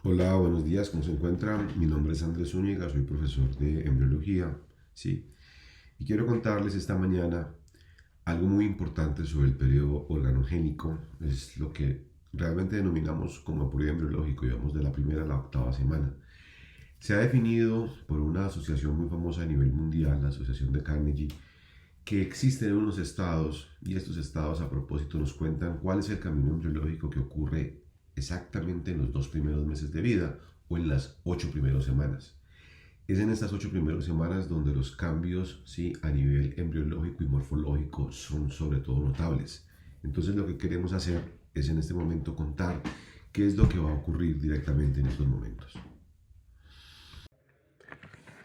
Hola, buenos días, ¿cómo se encuentra? Mi nombre es Andrés Zúñiga, soy profesor de embriología, ¿sí? Y quiero contarles esta mañana algo muy importante sobre el periodo organogénico, es lo que realmente denominamos como periodo embriológico, digamos de la primera a la octava semana. Se ha definido por una asociación muy famosa a nivel mundial, la Asociación de Carnegie, que existen unos estados y estos estados a propósito nos cuentan cuál es el camino embriológico que ocurre exactamente en los 2 primeros meses de vida o en las 8 primeras semanas. Es en estas 8 primeras semanas donde los cambios, ¿sí?, a nivel embriológico y morfológico son sobre todo notables. Entonces lo que queremos hacer es en este momento contar qué es lo que va a ocurrir directamente en estos momentos.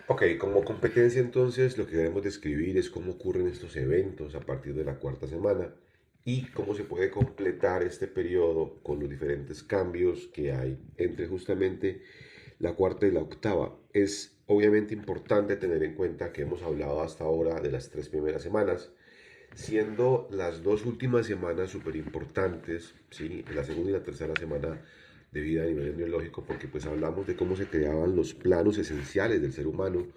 Ok, como competencia entonces lo que debemos describir es cómo ocurren estos eventos a partir de la cuarta semana y cómo se puede completar este periodo con los diferentes cambios que hay entre justamente la cuarta y la octava. Es obviamente importante tener en cuenta que hemos hablado hasta ahora de las 3 primeras semanas, siendo las 2 últimas semanas súper importantes, ¿sí? La segunda y la tercera semana de vida a nivel embriológico, porque pues hablamos de cómo se creaban los planos esenciales del ser humano,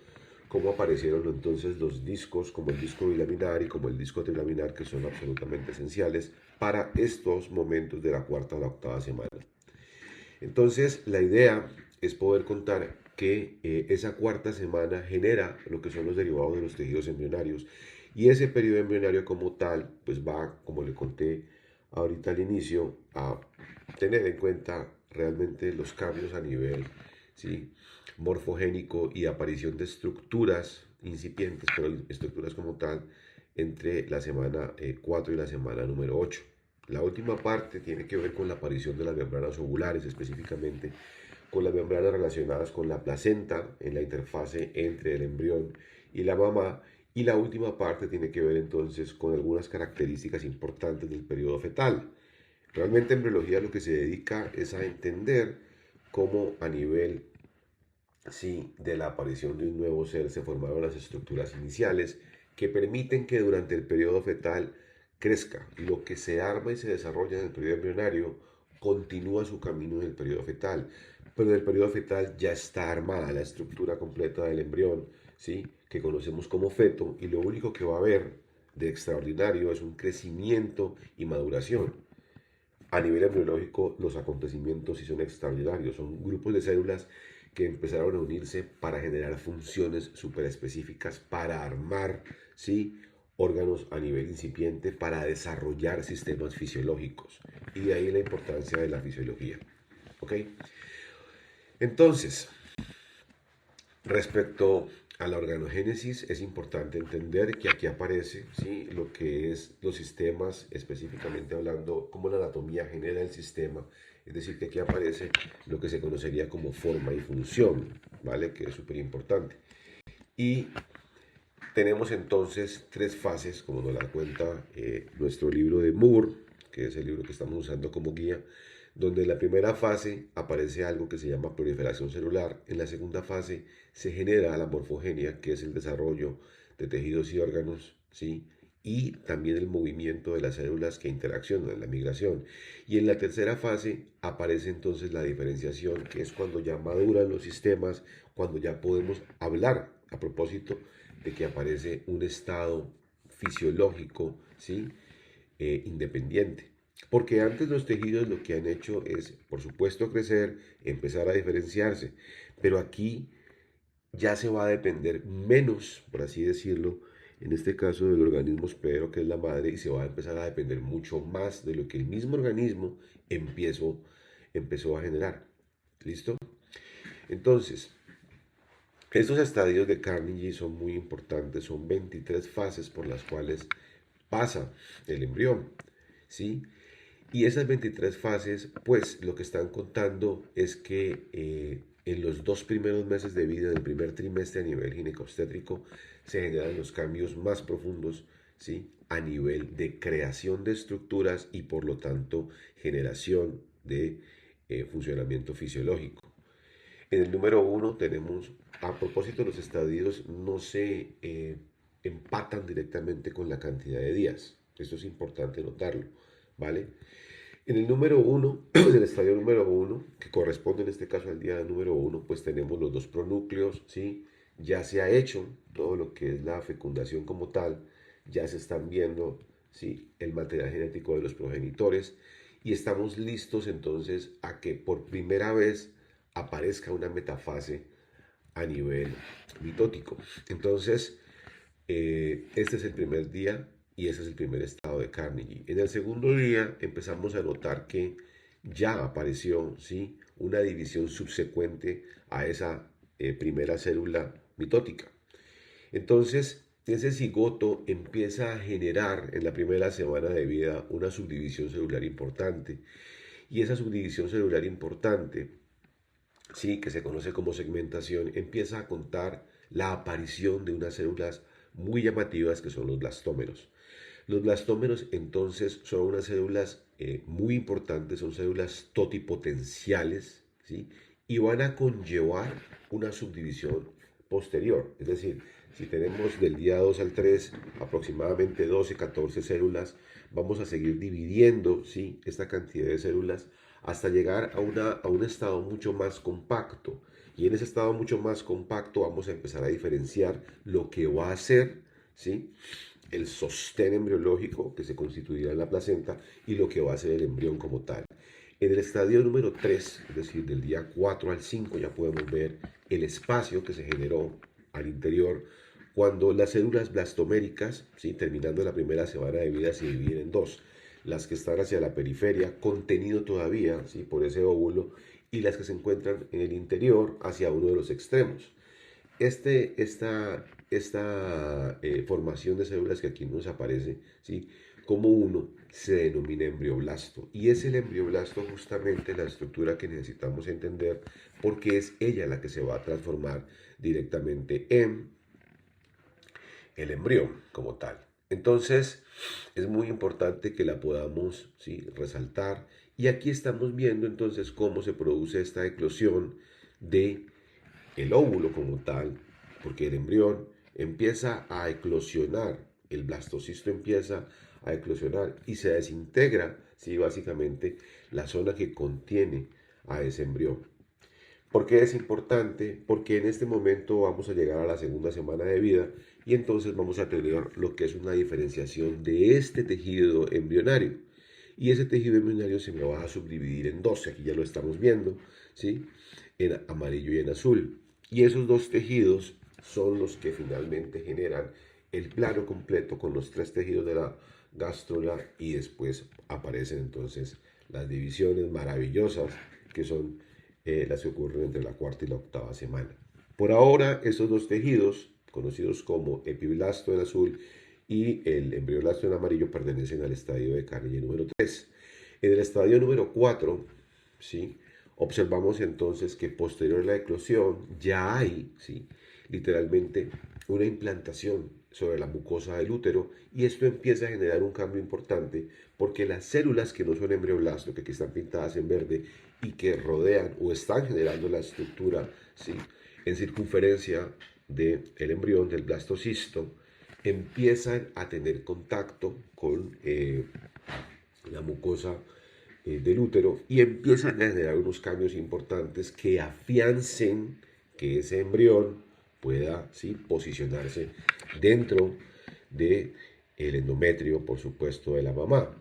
cómo aparecieron entonces los discos como el disco bilaminar y como el disco trilaminar, que son absolutamente esenciales para estos momentos de la cuarta a la octava semana. Entonces, la idea es poder contar que esa cuarta semana genera lo que son los derivados de los tejidos embrionarios y ese periodo embrionario como tal, pues va, como le conté ahorita al inicio, a tener en cuenta realmente los cambios a nivel, ¿sí?, morfogénico y aparición de estructuras incipientes, pero estructuras como tal, entre la semana 4 y la semana número 8. La última parte tiene que ver con la aparición de las membranas ovulares, específicamente con las membranas relacionadas con la placenta en la interfase entre el embrión y la mamá. Y la última parte tiene que ver entonces con algunas características importantes del periodo fetal. Realmente en embriología lo que se dedica es a entender cómo a nivel, sí, de la aparición de un nuevo ser se formaron las estructuras iniciales que permiten que durante el periodo fetal crezca. Lo que se arma y se desarrolla en el periodo embrionario continúa su camino en el periodo fetal, pero en el periodo fetal ya está armada la estructura completa del embrión, ¿sí?, que conocemos como feto, y lo único que va a haber de extraordinario es un crecimiento y maduración. A nivel embriológico, los acontecimientos sí son extraordinarios. Son grupos de células que empezaron a unirse para generar funciones súper específicas, para armar, ¿sí?, órganos a nivel incipiente, para desarrollar sistemas fisiológicos. Y de ahí la importancia de la fisiología. ¿Ok? Entonces, respecto a la organogénesis, es importante entender que aquí aparece, ¿sí?, lo que es los sistemas, específicamente hablando, cómo la anatomía genera el sistema. Es decir, que aquí aparece lo que se conocería como forma y función, ¿vale? Que es súper importante. Y tenemos entonces 3 fases, como nos la cuenta nuestro libro de Moore, que es el libro que estamos usando como guía, donde en la primera fase aparece algo que se llama proliferación celular. En la segunda fase se genera la morfogenia, que es el desarrollo de tejidos y órganos, ¿sí?, y también el movimiento de las células que interaccionan, la migración. Y en la tercera fase aparece entonces la diferenciación, que es cuando ya maduran los sistemas, cuando ya podemos hablar a propósito de que aparece un estado fisiológico, ¿sí?, independiente. Porque antes los tejidos lo que han hecho es, por supuesto, crecer, empezar a diferenciarse, pero aquí ya se va a depender menos, por así decirlo, en este caso del organismo hospedero que es la madre, y se va a empezar a depender mucho más de lo que el mismo organismo empezó a generar. ¿Listo? Entonces, estos estadios de Carnegie son muy importantes, son 23 fases por las cuales pasa el embrión, ¿sí? Y esas 23 fases, pues lo que están contando es que en los 2 primeros meses de vida del primer trimestre a nivel ginecobstétrico se generan los cambios más profundos, ¿sí?, a nivel de creación de estructuras y por lo tanto generación de funcionamiento fisiológico. En el número 1 tenemos, a propósito, los estadios no se empatan directamente con la cantidad de días. Esto es importante notarlo, ¿vale? En el número uno, en el estadio número uno, que corresponde en este caso al día número uno, pues tenemos los dos pronúcleos, ¿sí? Ya se ha hecho todo lo que es la fecundación como tal, ya se están viendo, ¿sí? El material genético de los progenitores y estamos listos entonces a que por primera vez aparezca una metafase a nivel mitótico. Entonces, este es el primer día y ese es el primer estado de Carnegie. En el segundo día empezamos a notar que ya apareció, ¿sí?, una división subsecuente a esa primera célula mitótica. Entonces, ese cigoto empieza a generar en la primera semana de vida una subdivisión celular importante. Y esa subdivisión celular importante, sí, que se conoce como segmentación, empieza a contar la aparición de unas células muy llamativas que son los blastómeros. Los blastómeros entonces son unas células muy importantes, son células totipotenciales, ¿sí? Y van a conllevar una subdivisión posterior. Es decir, si tenemos del día 2 al 3 aproximadamente 12, 14 células, vamos a seguir dividiendo, ¿sí?, esta cantidad de células hasta llegar a un estado mucho más compacto. Y en ese estado mucho más compacto vamos a empezar a diferenciar lo que va a ser, ¿sí?, el sostén embriológico que se constituirá en la placenta y lo que va a ser el embrión como tal. En el estadio número 3, es decir, del día 4 al 5, ya podemos ver el espacio que se generó al interior cuando las células blastoméricas, ¿sí?, terminando la primera semana de vida, se dividen en dos. Las que están hacia la periferia, contenido todavía, ¿sí?, por ese óvulo, y las que se encuentran en el interior hacia uno de los extremos. Esta formación de células que aquí nos aparece, ¿sí?, como uno, se denomina embrioblasto. Y es el embrioblasto justamente la estructura que necesitamos entender porque es ella la que se va a transformar directamente en el embrión como tal. Entonces, es muy importante que la podamos, ¿sí?, resaltar. Y aquí estamos viendo entonces cómo se produce esta eclosión de el óvulo como tal, porque el embrión empieza a eclosionar, el blastocisto empieza a eclosionar y se desintegra, ¿sí?, básicamente la zona que contiene a ese embrión. ¿Por qué es importante? Porque en este momento vamos a llegar a la segunda semana de vida y entonces vamos a tener lo que es una diferenciación de este tejido embrionario. Y ese tejido embrionario se me va a subdividir en dos, aquí ya lo estamos viendo, ¿sí?, en amarillo y en azul. Y esos dos tejidos son los que finalmente generan el plano completo con los tres tejidos de la gástrula y después aparecen entonces las divisiones maravillosas que son las que ocurren entre la cuarta y la octava semana. Por ahora, esos dos tejidos, conocidos como epiblasto en azul y el embrioblasto en amarillo, pertenecen al estadio de Carnegie número 3. En el estadio número 4, ¿sí?, observamos entonces que posterior a la eclosión ya hay, ¿sí?, literalmente una implantación sobre la mucosa del útero y esto empieza a generar un cambio importante porque las células que no son embrioblasto, que aquí están pintadas en verde y que rodean o están generando la estructura, ¿sí?, en circunferencia del embrión, del blastocisto, empiezan a tener contacto con la mucosa del útero y empiezan a generar unos cambios importantes que afiancen que ese embrión pueda, ¿sí?, posicionarse dentro del endometrio, por supuesto, de la mamá.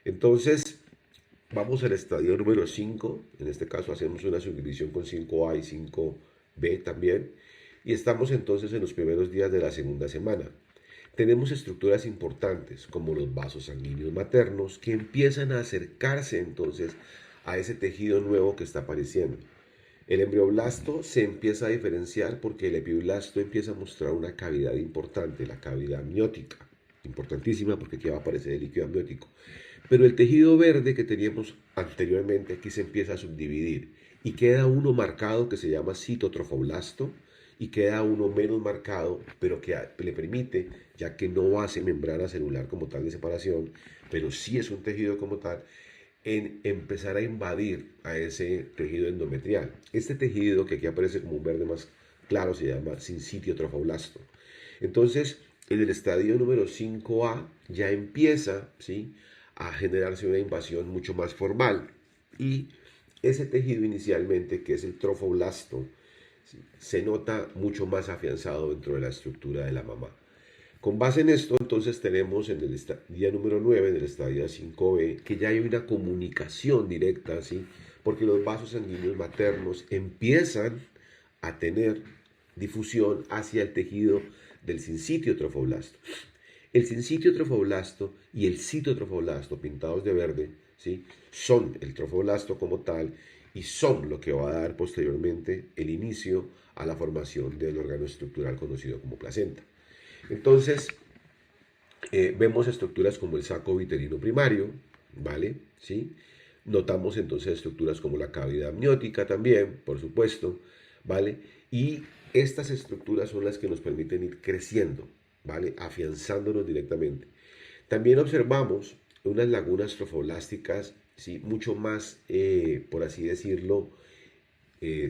Entonces, vamos al estadio número 5. En este caso hacemos una subdivisión con 5A y 5B también. Y estamos entonces en los primeros días de la segunda semana. Tenemos estructuras importantes como los vasos sanguíneos maternos que empiezan a acercarse entonces a ese tejido nuevo que está apareciendo. El embrioblasto se empieza a diferenciar porque el epiblasto empieza a mostrar una cavidad importante, la cavidad amniótica, importantísima porque aquí va a aparecer el líquido amniótico. Pero el tejido verde que teníamos anteriormente aquí se empieza a subdividir y queda uno marcado que se llama citotrofoblasto y queda uno menos marcado, pero que le permite, ya que no hace membrana celular como tal de separación, pero sí es un tejido como tal, en empezar a invadir a ese tejido endometrial. Este tejido, que aquí aparece como un verde más claro, se llama sincitiotrofoblasto. Entonces, en el estadio número 5A ya empieza, ¿sí?, a generarse una invasión mucho más formal. Y ese tejido inicialmente, que es el trofoblasto, ¿sí?, se nota mucho más afianzado dentro de la estructura de la mamá. Con base en esto, entonces tenemos en el día número 9, en el estadio 5B, que ya hay una comunicación directa, ¿sí?, porque los vasos sanguíneos maternos empiezan a tener difusión hacia el tejido del sincitio trofoblasto. El sincitio trofoblasto y el citotrofoblasto, pintados de verde, ¿sí?, son el trofoblasto como tal y son lo que va a dar posteriormente el inicio a la formación del órgano estructural conocido como placenta. Entonces, vemos estructuras como el saco vitelino primario, ¿vale? ¿Sí? Notamos entonces estructuras como la cavidad amniótica también, por supuesto, ¿vale? Y estas estructuras son las que nos permiten ir creciendo, ¿vale? Afianzándonos directamente. También observamos unas lagunas trofoblásticas, ¿sí?, mucho más, por así decirlo,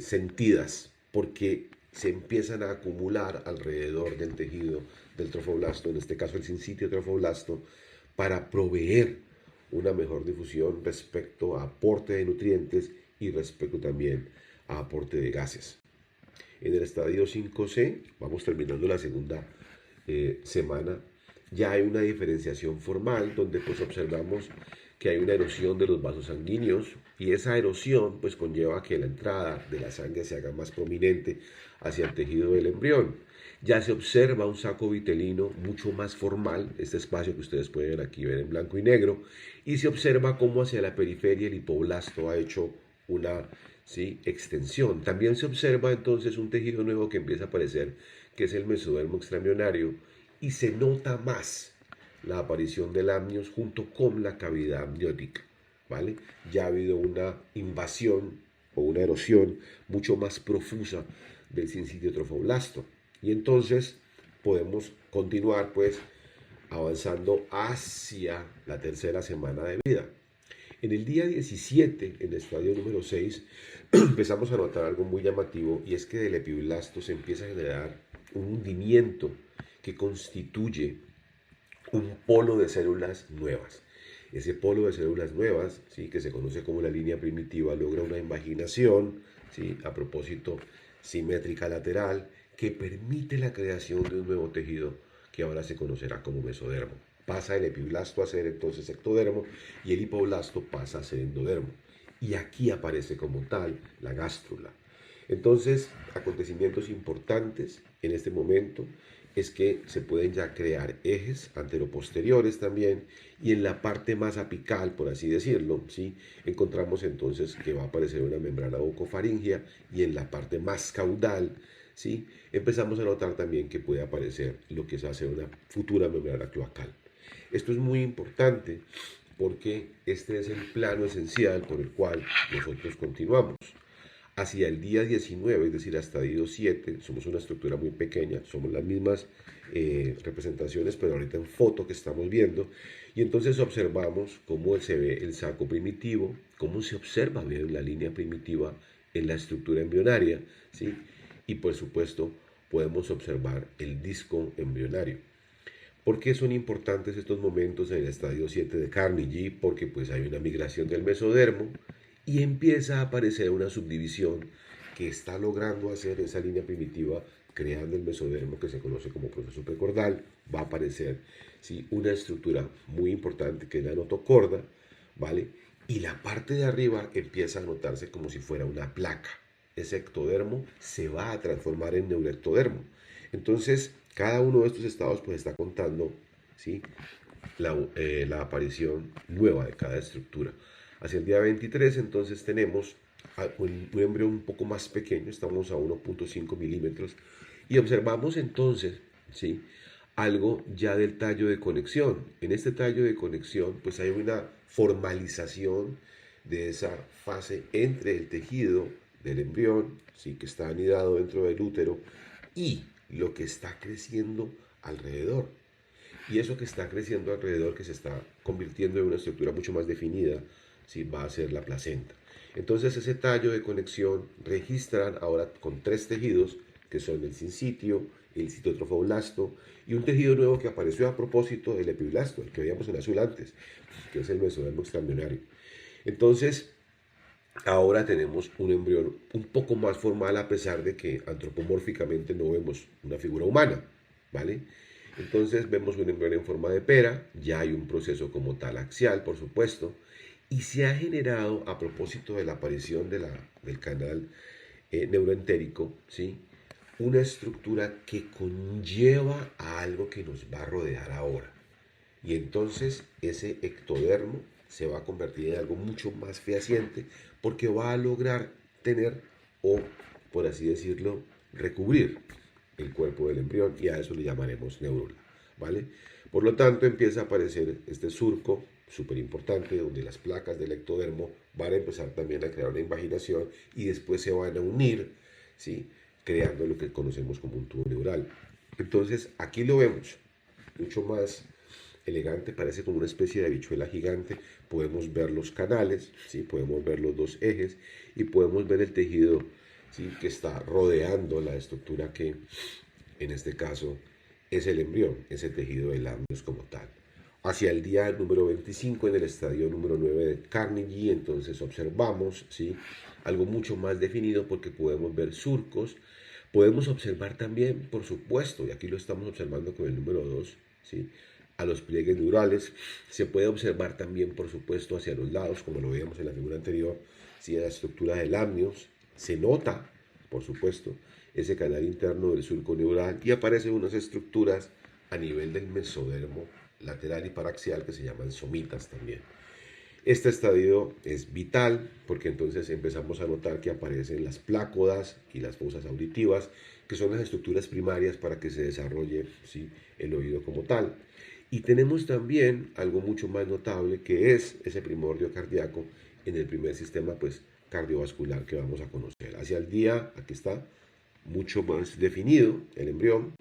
sentidas, porque se empiezan a acumular alrededor del tejido del trofoblasto, en este caso el sincitio trofoblasto, para proveer una mejor difusión respecto a aporte de nutrientes y respecto también a aporte de gases. En el estadio 5C, vamos terminando la segunda semana, ya hay una diferenciación formal donde pues observamos que hay una erosión de los vasos sanguíneos y esa erosión pues conlleva que la entrada de la sangre se haga más prominente hacia el tejido del embrión. Ya se observa un saco vitelino mucho más formal, este espacio que ustedes pueden aquí ver en blanco y negro, y se observa cómo hacia la periferia el hipoblasto ha hecho una, ¿sí?, extensión. También se observa entonces un tejido nuevo que empieza a aparecer, que es el mesodermo extraembrionario, y se nota más la aparición del amnios junto con la cavidad amniótica, ¿vale? Ya ha habido una invasión o una erosión mucho más profusa del sincitio trofoblasto. Y entonces podemos continuar pues avanzando hacia la tercera semana de vida. En el día 17, en el estadio número 6, empezamos a notar algo muy llamativo y es que del epiblasto se empieza a generar un hundimiento que constituye un polo de células nuevas. Ese polo de células nuevas, ¿sí?, que se conoce como la línea primitiva, logra una invaginación, ¿sí?, a propósito simétrica lateral, que permite la creación de un nuevo tejido que ahora se conocerá como mesodermo. Pasa el epiblasto a ser entonces ectodermo y el hipoblasto pasa a ser endodermo. Y aquí aparece como tal la gástrula. Entonces, acontecimientos importantes en este momento es que se pueden ya crear ejes anteroposteriores también, y en la parte más apical, por así decirlo, ¿sí?, encontramos entonces que va a aparecer una membrana bucofaringea, y en la parte más caudal, ¿sí?, empezamos a notar también que puede aparecer lo que se hace una futura membrana cloacal. Esto es muy importante porque este es el plano esencial por el cual nosotros continuamos. Hacia el día 19, es decir, hasta el día 7, somos una estructura muy pequeña, somos las mismas representaciones, pero ahorita en foto que estamos viendo, y entonces observamos cómo se ve el saco primitivo, cómo se observa bien la línea primitiva en la estructura embrionaria, ¿sí?, y por supuesto podemos observar el disco embrionario. ¿Por qué son importantes estos momentos en el estadio 7 de Carnegie? Porque pues hay una migración del mesodermo y empieza a aparecer una subdivisión que está logrando hacer esa línea primitiva, creando el mesodermo que se conoce como proceso precordal. Va a aparecer, ¿sí?, una estructura muy importante que es la notocorda, ¿vale? Y la parte de arriba empieza a notarse como si fuera una placa. Ese ectodermo se va a transformar en neuroectodermo. Entonces, cada uno de estos estados pues está contando, ¿sí?, la aparición nueva de cada estructura. Hacia el día 23 entonces tenemos un embrión un poco más pequeño, estamos a 1.5 milímetros, y observamos entonces, ¿sí?, algo ya del tallo de conexión. En este tallo de conexión pues hay una formalización de esa fase entre el tejido del embrión, ¿sí?, que está anidado dentro del útero, y lo que está creciendo alrededor. Y eso que está creciendo alrededor, que se está convirtiendo en una estructura mucho más definida, ¿sí?, va a ser la placenta. Entonces ese tallo de conexión registran ahora con tres tejidos, que son el sincitio, el citotrofoblasto y un tejido nuevo que apareció a propósito del epiblasto, el que veíamos en azul antes, que es el mesodermo extraembrionario. Entonces, ahora tenemos un embrión un poco más formal a pesar de que antropomórficamente no vemos una figura humana, ¿vale? Entonces vemos un embrión en forma de pera, ya hay un proceso como tal axial, por supuesto, y se ha generado a propósito de la aparición del canal neuroentérico, ¿sí? Una estructura que conlleva a algo que nos va a rodear ahora. Y entonces ese ectodermo se va a convertir en algo mucho más fehaciente porque va a lograr tener o, por así decirlo, recubrir el cuerpo del embrión y a eso le llamaremos neurula, ¿vale? Por lo tanto empieza a aparecer este surco súper importante donde las placas del ectodermo van a empezar también a crear una invaginación y después se van a unir, ¿sí? Creando lo que conocemos como un tubo neural. Entonces aquí lo vemos mucho más elegante, parece como una especie de habichuela gigante. Podemos ver los canales, ¿sí? Podemos ver los dos ejes y podemos ver el tejido, ¿sí? Que está rodeando la estructura que en este caso es el embrión, ese tejido del amnios como tal. Hacia el día número 25 en el estadio número 9 de Carnegie, entonces observamos, ¿sí? Algo mucho más definido porque podemos ver surcos. Podemos observar también, por supuesto, y aquí lo estamos observando con el número 2, ¿sí? A los pliegues neurales. Se puede observar también, por supuesto, hacia los lados, como lo veíamos en la figura anterior, ¿sí? La estructura del amnios. Se nota, por supuesto, ese canal interno del surco neural y aparecen unas estructuras a nivel del mesodermo lateral y paraxial que se llaman somitas también. Este estadio es vital porque entonces empezamos a notar que aparecen las plácodas y las fosas auditivas, que son las estructuras primarias para que se desarrolle, ¿sí? El oído como tal. Y tenemos también algo mucho más notable que es ese primordio cardíaco en el primer sistema pues, cardiovascular que vamos a conocer. Hacia el día, aquí está, mucho más definido el embrión.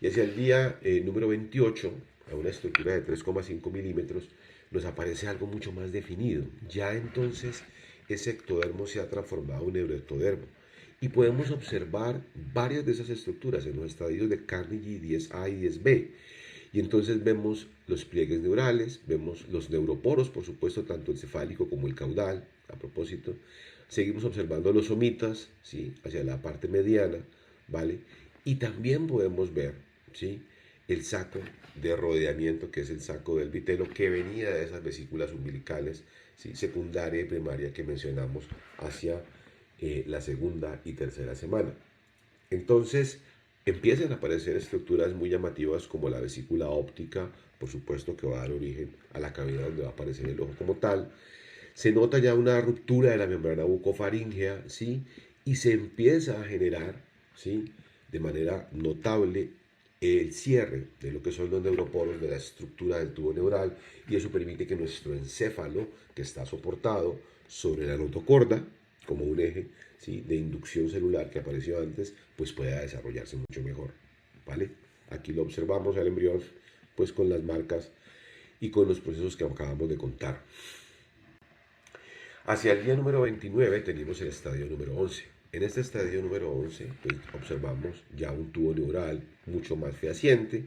Y hacia el día número 28, a una estructura de 3,5 milímetros, nos aparece algo mucho más definido. Ya entonces ese ectodermo se ha transformado en neuroectodermo. Y podemos observar varias de esas estructuras en los estadios de Carnegie 10A y 10B. Y entonces vemos los pliegues neurales, vemos los neuroporos, por supuesto, tanto el cefálico como el caudal, a propósito. Seguimos observando los somitas, ¿sí? Hacia la parte mediana, ¿vale? Y también podemos ver, ¿sí? El saco de rodeamiento, que es el saco del vitelo, que venía de esas vesículas umbilicales, ¿sí? Secundaria y primaria que mencionamos hacia la segunda y tercera semana. Entonces, empiezan a aparecer estructuras muy llamativas como la vesícula óptica, por supuesto que va a dar origen a la cavidad donde va a aparecer el ojo como tal. Se nota ya una ruptura de la membrana bucofaríngea, ¿sí? Y se empieza a generar, ¿sí? De manera notable el cierre de lo que son los neuroporos de la estructura del tubo neural y eso permite que nuestro encéfalo, que está soportado sobre la notocorda, como un eje, ¿sí? De inducción celular que apareció antes, pues pueda desarrollarse mucho mejor, ¿vale? Aquí lo observamos al embrión, pues con las marcas y con los procesos que acabamos de contar. Hacia el día número 29 tenemos el estadio número 11. En este estadio número 11 pues, observamos ya un tubo neural mucho más fehaciente.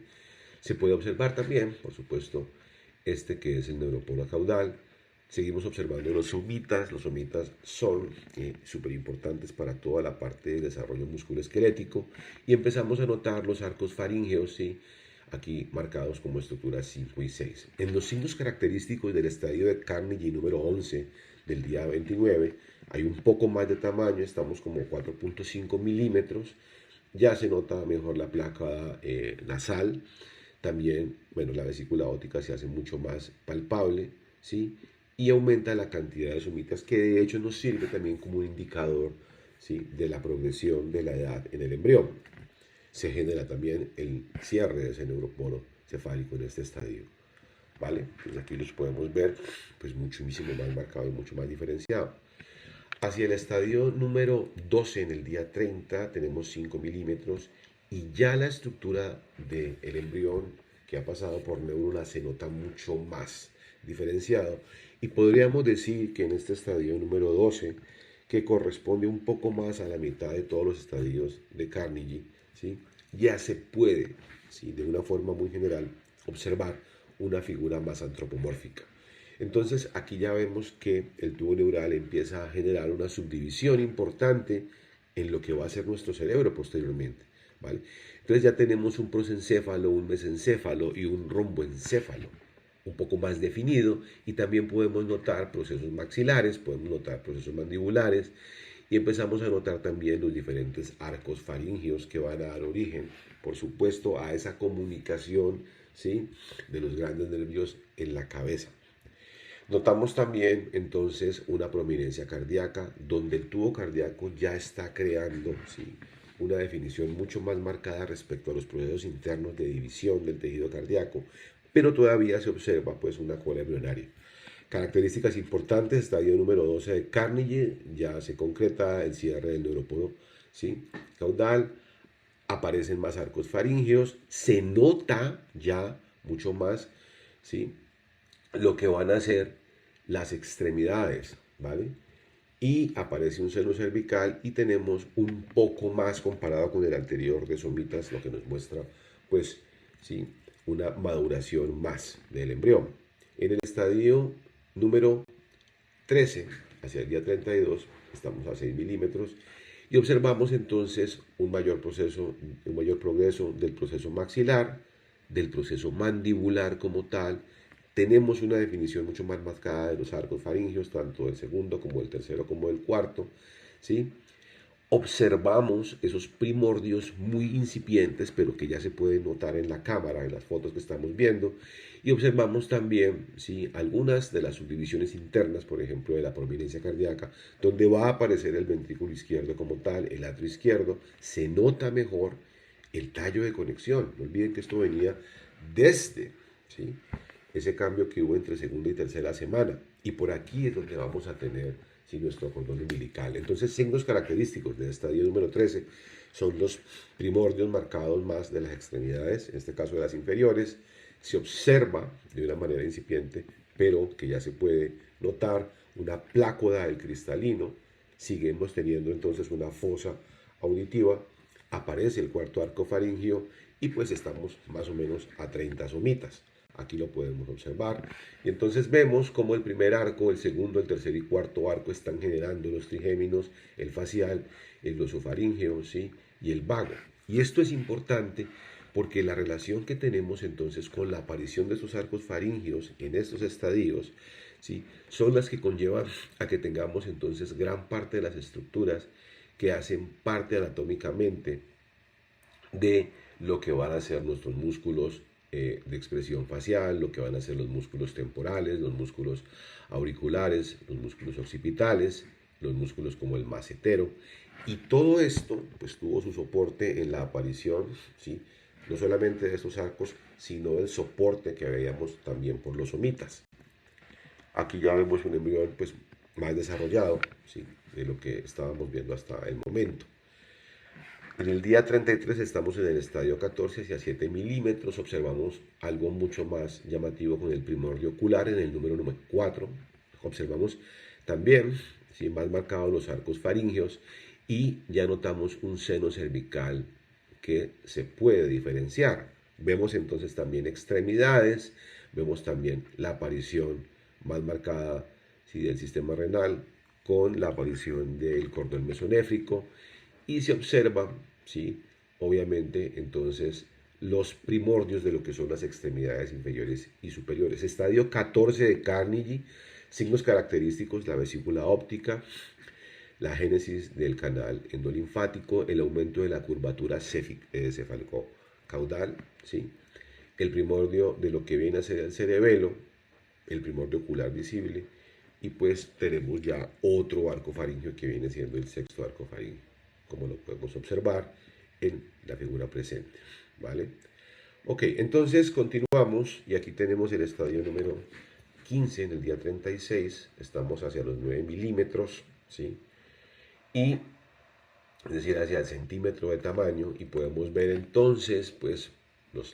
Se puede observar también, por supuesto, este que es el neuropolo caudal. Seguimos observando los somitas. Los somitas son súper importantes para toda la parte de desarrollo musculoesquelético. Y empezamos a notar los arcos faríngeos, ¿sí? Aquí marcados como estructuras 5 y 6. En los signos característicos del estadio de Carnegie número 11 del día 29 hay un poco más de tamaño, estamos como 4,5 milímetros. Ya se nota mejor la placa nasal. También, bueno, la vesícula óptica se hace mucho más palpable, ¿sí? Y aumenta la cantidad de somitas, que de hecho nos sirve también como un indicador, ¿sí? De la progresión de la edad en el embrión. Se genera también el cierre de ese neuroporo cefálico en este estadio, ¿vale? Entonces aquí los podemos ver, pues muchísimo más marcado y mucho más diferenciado. Hacia el estadio número 12 en el día 30 tenemos 5 milímetros y ya la estructura del embrión que ha pasado por neurona se nota mucho más diferenciado y podríamos decir que en este estadio número 12, que corresponde un poco más a la mitad de todos los estadios de Carnegie, ¿sí? ya se puede, ¿sí?, de una forma muy general, observar una figura más antropomórfica. Entonces aquí ya vemos que el tubo neural empieza a generar una subdivisión importante en lo que va a ser nuestro cerebro posteriormente, ¿vale? Entonces ya tenemos un prosencéfalo, un mesencéfalo y un romboencéfalo un poco más definido, y también podemos notar procesos maxilares, podemos notar procesos mandibulares, y empezamos a notar también los diferentes arcos faringios que van a dar origen, por supuesto, a esa comunicación, ¿sí?, de los grandes nervios en la cabeza. Notamos también entonces una prominencia cardíaca, donde el tubo cardíaco ya está creando, ¿sí?, una definición mucho más marcada respecto a los procesos internos de división del tejido cardíaco, pero todavía se observa pues una cola embrionaria. Características importantes: estadio número 12 de Carnegie, ya se concreta el cierre del neurópodo, ¿sí?, caudal, aparecen más arcos faringeos, se nota ya mucho más, ¿sí?, lo que van a ser las extremidades, ¿vale? Y aparece un seno cervical y tenemos un poco más comparado con el anterior de somitas, lo que nos muestra, pues, ¿sí?, una maduración más del embrión. En el estadio número 13, hacia el día 32, estamos a 6 milímetros y observamos entonces un mayor progreso del proceso maxilar, del proceso mandibular como tal. Tenemos una definición mucho más marcada de los arcos faringeos, tanto del segundo como del tercero como del cuarto, ¿sí? Observamos esos primordios muy incipientes, pero que ya se pueden notar en la cámara, en las fotos que estamos viendo, y observamos también, ¿sí?, algunas de las subdivisiones internas, por ejemplo, de la prominencia cardíaca, donde va a aparecer el ventrículo izquierdo como tal, el atrio izquierdo, se nota mejor el tallo de conexión. No olviden que esto venía desde, ¿sí?, ese cambio que hubo entre segunda y tercera semana, y por aquí es donde vamos a tener, ¿sí?, nuestro cordón umbilical. Entonces, signos característicos de estadio número 13 son los primordios marcados más de las extremidades, en este caso de las inferiores. Se observa de una manera incipiente, pero que ya se puede notar una plácoda del cristalino. Seguimos teniendo entonces una fosa auditiva, aparece el cuarto arco faríngeo y pues estamos más o menos a 30 somitas. Aquí lo podemos observar. Y entonces vemos cómo el primer arco, el segundo, el tercer y cuarto arco están generando los trigéminos, el facial, el glosofaríngeo, ¿sí?, y el vago. Y esto es importante porque la relación que tenemos entonces con la aparición de estos arcos faríngeos en estos estadios, ¿sí?, son las que conllevan a que tengamos entonces gran parte de las estructuras que hacen parte anatómicamente de lo que van a ser nuestros músculos de expresión facial, lo que van a ser los músculos temporales, los músculos auriculares, los músculos occipitales, los músculos como el macetero. Y todo esto pues tuvo su soporte en la aparición, ¿sí?, no solamente de estos arcos, sino del soporte que veíamos también por los somitas. Aquí ya vemos un embrión pues más desarrollado, ¿sí?, de lo que estábamos viendo hasta el momento. En el día 33 estamos en el estadio 14 hacia 7 milímetros. Observamos algo mucho más llamativo con el primordio ocular en el número 4. Observamos también, ¿sí?, más marcados los arcos faríngeos, y ya notamos un seno cervical que se puede diferenciar. Vemos entonces también extremidades, vemos también la aparición más marcada, ¿sí?, del sistema renal, con la aparición del cordón mesonéfrico, y se observa, ¿sí?, obviamente entonces los primordios de lo que son las extremidades inferiores y superiores. Estadio 14 de Carnegie, signos característicos: la vesícula óptica, la génesis del canal endolinfático, el aumento de la curvatura cefalocaudal, ¿sí?, el primordio de lo que viene a ser el cerebelo, el primordio ocular visible, y pues tenemos ya otro arco faríngeo que viene siendo el sexto arco faríngeo, como lo podemos observar en la figura presente, ¿vale? Ok, entonces continuamos, y aquí tenemos el estadio número 15 en el día 36, estamos hacia los 9 milímetros, ¿sí?, y es decir, hacia el centímetro de tamaño, y podemos ver entonces pues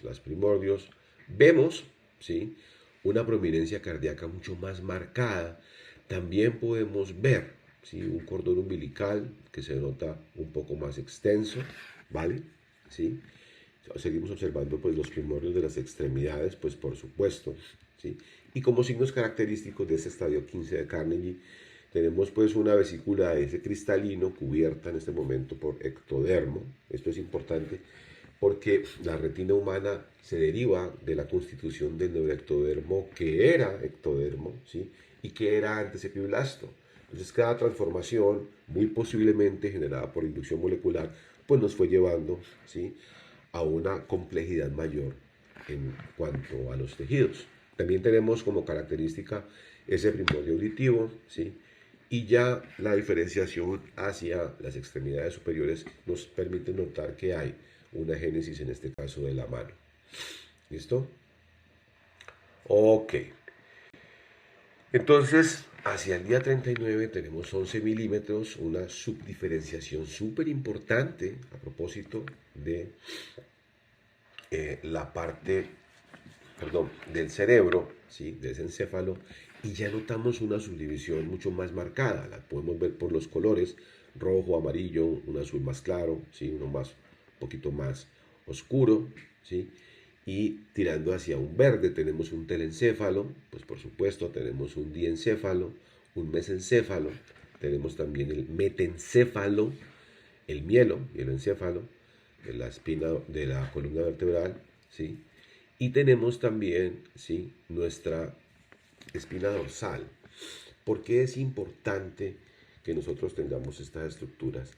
las primordios. Vemos, ¿sí?, una prominencia cardíaca mucho más marcada. También podemos ver, ¿sí?, un cordón umbilical que se nota un poco más extenso, ¿vale? ¿Sí? Seguimos observando pues los primordios de las extremidades, pues por supuesto, ¿sí? Y como signos característicos de ese estadio 15 de Carnegie, tenemos pues una vesícula de ese cristalino cubierta en este momento por ectodermo. Esto es importante porque la retina humana se deriva de la constitución del neuroectodermo que era ectodermo, ¿sí? Y que era antes epiblasto. Entonces cada transformación, muy posiblemente generada por inducción molecular, pues nos fue llevando, ¿sí?, a una complejidad mayor en cuanto a los tejidos. También tenemos como característica ese primordio auditivo, ¿sí? Y ya la diferenciación hacia las extremidades superiores nos permite notar que hay una génesis, en este caso de la mano. ¿Listo? Ok. Entonces, hacia el día 39 tenemos 11 milímetros, una subdiferenciación súper importante a propósito de la parte, perdón, del cerebro, ¿sí?, de ese encéfalo, y ya notamos una subdivisión mucho más marcada. La podemos ver por los colores, rojo, amarillo, un azul más claro, ¿sí?, uno más, un poquito más oscuro, ¿sí?, y tirando hacia un verde tenemos un telencéfalo, pues por supuesto tenemos un diencéfalo, un mesencéfalo, tenemos también el metencéfalo, el mieloencéfalo, de la espina de la columna vertebral, ¿sí? Y tenemos también, ¿sí?, nuestra espina dorsal. ¿Por qué es importante que nosotros tengamos estas estructuras?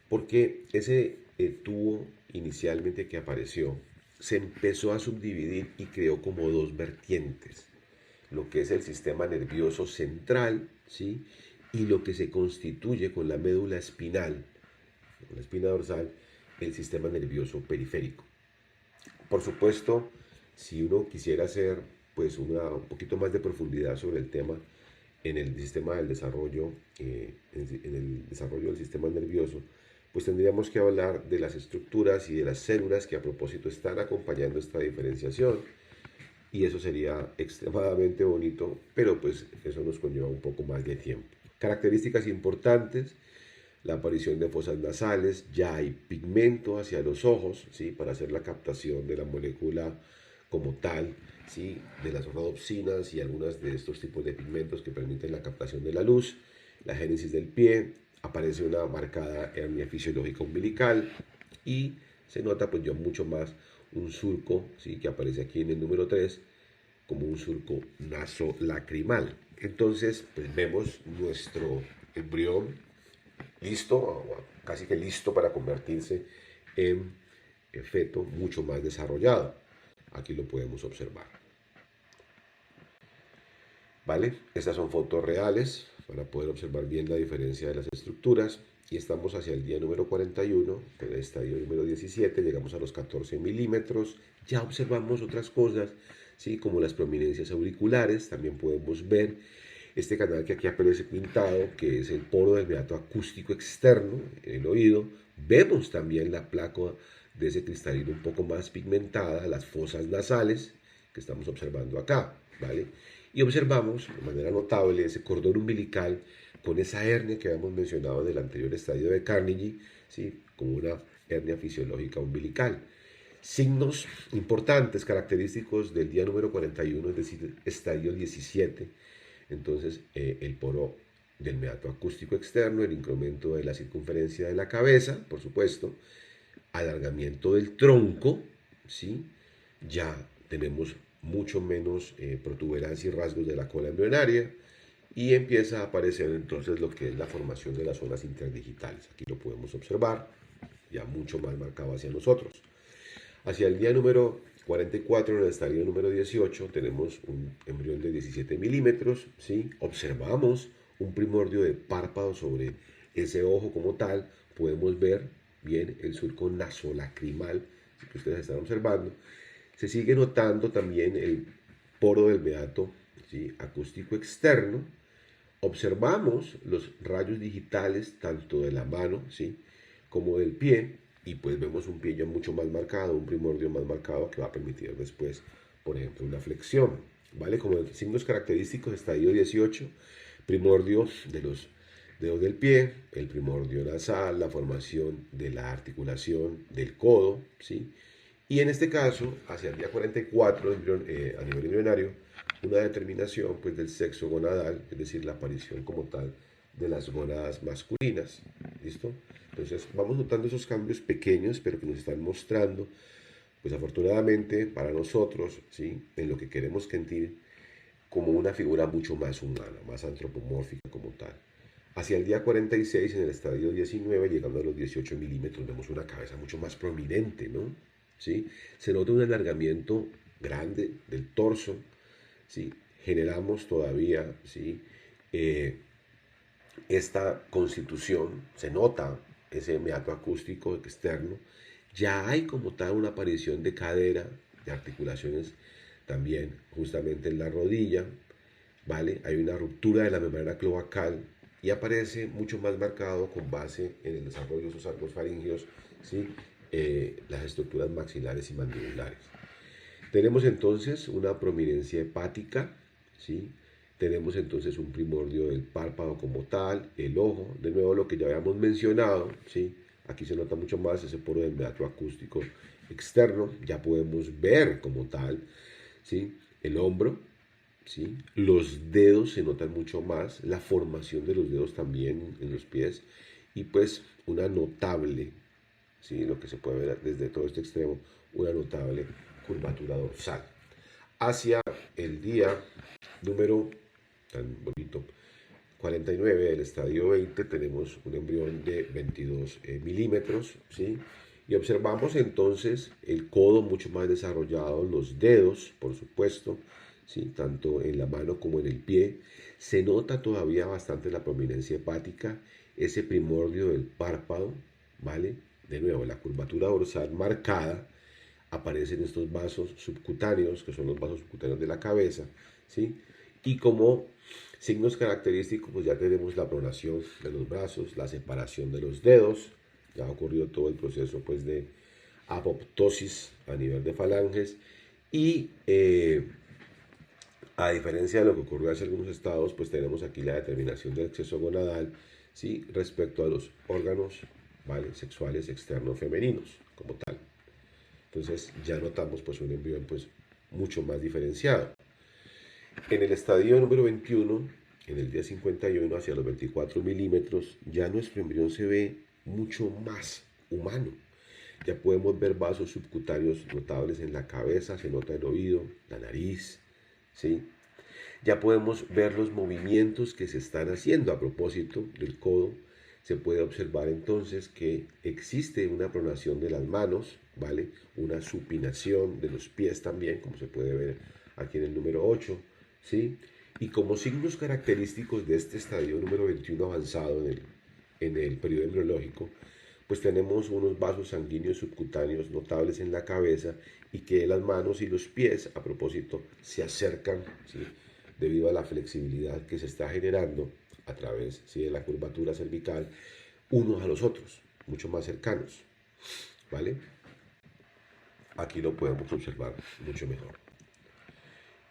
Porque ese tubo inicialmente que apareció se empezó a subdividir y creó como dos vertientes, lo que es el sistema nervioso central, ¿sí?, y lo que se constituye con la médula espinal, con la espina dorsal, el sistema nervioso periférico. Por supuesto, si uno quisiera hacer pues un poquito más de profundidad sobre el tema en el sistema del desarrollo, en el desarrollo del sistema nervioso, pues tendríamos que hablar de las estructuras y de las células que a propósito están acompañando esta diferenciación, y eso sería extremadamente bonito, pero pues eso nos conlleva un poco más de tiempo. Características importantes: la aparición de fosas nasales, ya hay pigmento hacia los ojos, ¿sí?, para hacer la captación de la molécula como tal, ¿sí?, de las rodopsinas y algunos de estos tipos de pigmentos que permiten la captación de la luz. La génesis del pie, aparece una marcada hernia fisiológica umbilical y se nota pues ya mucho más un surco, ¿sí?, que aparece aquí en el número 3 como un surco nasolacrimal. Entonces pues vemos nuestro embrión listo, casi que listo para convertirse en feto mucho más desarrollado. Aquí lo podemos observar. ¿Vale? Estas son fotos reales para poder observar bien la diferencia de las estructuras. Y estamos hacia el día número 41, con el estadio número 17, llegamos a los 14 milímetros. Ya observamos otras cosas, ¿sí?, como las prominencias auriculares. También podemos ver este canal que aquí aparece pintado, que es el poro del meato acústico externo en el oído. Vemos también la placa de ese cristalino un poco más pigmentada, las fosas nasales que estamos observando acá, ¿vale? Y observamos de manera notable ese cordón umbilical con esa hernia que habíamos mencionado del anterior estadio de Carnegie, ¿sí?, como una hernia fisiológica umbilical. Signos importantes, característicos del día número 41, es decir, estadio 17. Entonces, el poro del meato acústico externo, el incremento de la circunferencia de la cabeza, por supuesto, alargamiento del tronco, ¿sí? Ya tenemos mucho menos protuberancia y rasgos de la cola embrionaria, y empieza a aparecer entonces lo que es la formación de las zonas interdigitales. Aquí lo podemos observar, ya mucho más marcado hacia nosotros. Hacia el día número 44, en el estadio número 18, tenemos un embrión de 17 milímetros, ¿sí? Observamos un primordio de párpado sobre ese ojo como tal. Podemos ver bien el surco nasolacrimal que ustedes están observando. Se sigue notando también el poro del meato, ¿sí?, acústico externo. Observamos los rayos digitales tanto de la mano, ¿sí?, como del pie, y pues vemos un pie ya mucho más marcado, un primordio más marcado que va a permitir después, por ejemplo, una flexión, ¿vale? Como signos característicos, estadio 18, primordio de los dedos del pie, el primordio nasal, la formación de la articulación del codo, ¿sí?, Y en este caso, hacia el día 44 a nivel embrionario, una determinación pues, del sexo gonadal, es decir, la aparición como tal de las gónadas masculinas. ¿Listo? Entonces vamos notando esos cambios pequeños, pero que nos están mostrando, pues afortunadamente para nosotros, ¿sí? En lo que queremos sentir como una figura mucho más humana, más antropomórfica como tal. Hacia el día 46, en el estadio 19, llegando a los 18 milímetros, vemos una cabeza mucho más prominente, ¿no? ¿Sí? Se nota un alargamiento grande del torso, ¿sí? Generamos todavía, ¿sí? Eh, esta constitución, se nota ese meato acústico externo, ya hay como tal una aparición de cadera, de articulaciones también justamente en la rodilla, ¿vale? Hay una ruptura de la membrana cloacal y aparece mucho más marcado con base en el desarrollo de esos arcos faringeos, ¿sí? Las estructuras maxilares y mandibulares. Tenemos entonces una prominencia hepática, ¿sí? Tenemos entonces un primordio del párpado como tal, el ojo, de nuevo lo que ya habíamos mencionado, ¿sí? Aquí se nota mucho más ese poro del meatro acústico externo, ya podemos ver como tal, ¿sí? El hombro, ¿sí? Los dedos se notan mucho más, la formación de los dedos también en los pies y pues una notable, ¿sí? Lo que se puede ver desde todo este extremo, una notable curvatura dorsal. Hacia el día número tan bonito 49 del estadio 20 tenemos un embrión de 22 milímetros, ¿sí? Y observamos entonces el codo mucho más desarrollado, los dedos, por supuesto, ¿sí? Tanto en la mano como en el pie. Se nota todavía bastante la prominencia hepática, ese primordio del párpado, ¿vale? De nuevo, la curvatura dorsal marcada, aparecen estos vasos subcutáneos, que son los vasos subcutáneos de la cabeza, ¿sí? Y como signos característicos, pues ya tenemos la pronación de los brazos, la separación de los dedos, ya ha ocurrido todo el proceso pues de apoptosis a nivel de falanges y a diferencia de lo que ocurrió hace algunos estados, pues tenemos aquí la determinación del exceso gonadal, ¿sí? Respecto a los órganos, ¿vale? Sexuales externos femeninos como tal. Entonces ya notamos pues un embrión pues mucho más diferenciado. En el estadio número 21, en el día 51 hacia los 24 milímetros, ya nuestro embrión se ve mucho más humano. Ya podemos ver vasos subcutáneos notables en la cabeza, se nota el oído, la nariz, ¿sí? Ya podemos ver los movimientos que se están haciendo a propósito del codo. Se puede observar entonces que existe una pronación de las manos, ¿vale? Una supinación de los pies también, como se puede ver aquí en el número 8, ¿sí? Y como signos característicos de este estadio número 21 avanzado en el periodo embriológico, pues tenemos unos vasos sanguíneos subcutáneos notables en la cabeza y que las manos y los pies, a propósito, se acercan, ¿sí? Debido a la flexibilidad que se está generando a través, ¿sí? De la curvatura cervical, unos a los otros, mucho más cercanos, ¿vale? Aquí lo podemos observar mucho mejor.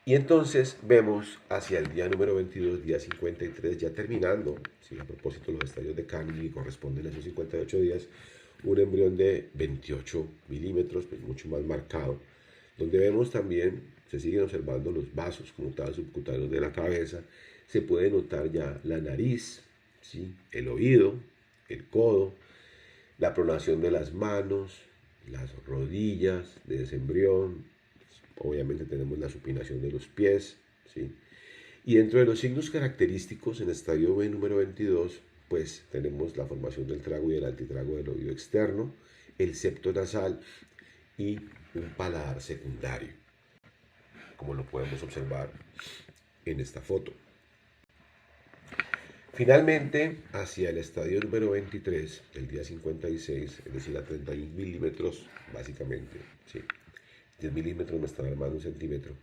Y entonces vemos hacia el día número 22, día 53, ya terminando, ¿sí? A propósito los estadios de Carnegie corresponden a esos 58 días, un embrión de 28 milímetros, pues mucho más marcado, donde vemos también, se siguen observando los vasos como tal subcutáneos de la cabeza, se puede notar ya la nariz, ¿sí? El oído, el codo, la pronación de las manos, las rodillas de ese embrión, obviamente tenemos la supinación de los pies, ¿sí? Y dentro de los signos característicos en el estadio B número 22, pues tenemos la formación del trago y el antitrago del oído externo, el septo nasal y un paladar secundario, como lo podemos observar en esta foto. Finalmente, hacia el estadio número 23, el día 56, es decir, a 31 milímetros, básicamente, ¿sí? 10 milímetros me están armando un centímetro,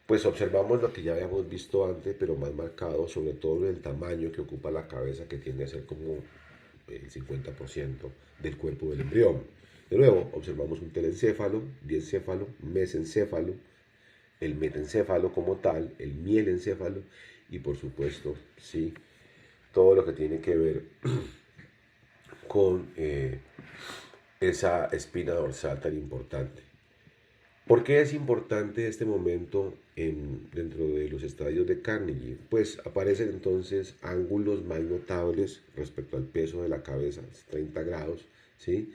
pues observamos lo que ya habíamos visto antes, pero más marcado, sobre todo en el tamaño que ocupa la cabeza, que tiende a ser como el 50% del cuerpo del embrión. De nuevo, observamos un telencéfalo, diencéfalo, mesencéfalo, el metencéfalo como tal, el mielencéfalo y por supuesto, sí, todo lo que tiene que ver con esa espina dorsal tan importante. ¿Por qué es importante este momento dentro de los estadios de Carnegie? Pues aparecen entonces ángulos más notables respecto al peso de la cabeza, 30 grados, ¿sí?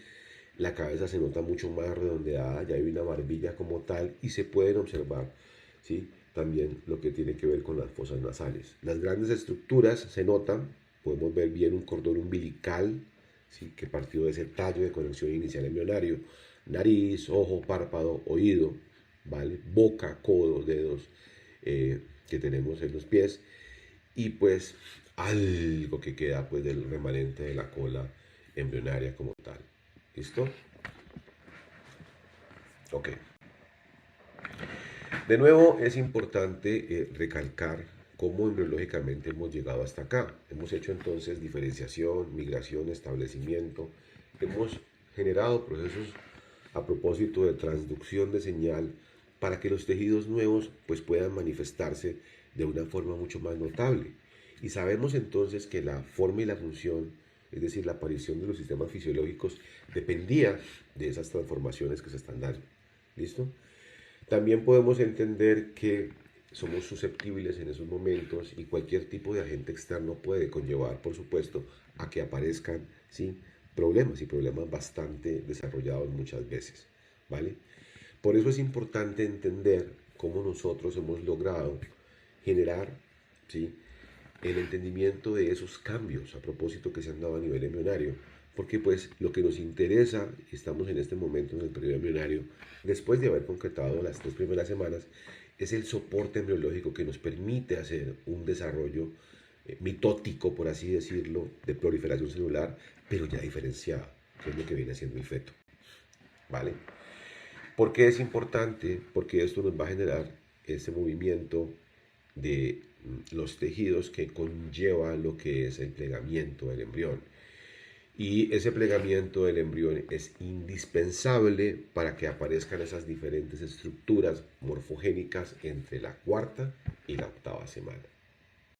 La cabeza se nota mucho más redondeada, ya hay una barbilla como tal y se pueden observar, ¿sí? También lo que tiene que ver con las fosas nasales. Las grandes estructuras se notan, podemos ver bien un cordón umbilical, ¿sí? Que partió de ese tallo de conexión inicial embrionario, nariz, ojo, párpado, oído, ¿vale? Boca, codo, dedos que tenemos en los pies y pues algo que queda pues del remanente de la cola embrionaria como tal. ¿Listo? Ok. De nuevo es importante recalcar cómo embriológicamente hemos llegado hasta acá. Hemos hecho entonces diferenciación, migración, establecimiento. Hemos generado procesos a propósito de transducción de señal para que los tejidos nuevos pues puedan manifestarse de una forma mucho más notable. Y sabemos entonces que la forma y la función, es decir, la aparición de los sistemas fisiológicos, dependía de esas transformaciones que se están dando. ¿Listo? También podemos entender que somos susceptibles en esos momentos y cualquier tipo de agente externo puede conllevar, por supuesto, a que aparezcan, ¿sí?, problemas y problemas bastante desarrollados muchas veces, ¿vale? Por eso es importante entender cómo nosotros hemos logrado generar, ¿sí?, el entendimiento de esos cambios a propósito que se han dado a nivel embrionario, porque pues lo que nos interesa, y estamos en este momento en el periodo embrionario, después de haber concretado las 3 primeras semanas, es el soporte embriológico que nos permite hacer un desarrollo mitótico, por así decirlo, de proliferación celular, pero ya diferenciado, que es lo que viene haciendo el feto, ¿vale? ¿Por qué es importante? Porque esto nos va a generar ese movimiento de los tejidos que conlleva lo que es el plegamiento del embrión. Y ese plegamiento del embrión es indispensable para que aparezcan esas diferentes estructuras morfogénicas entre la 4ª y la 8ª semana.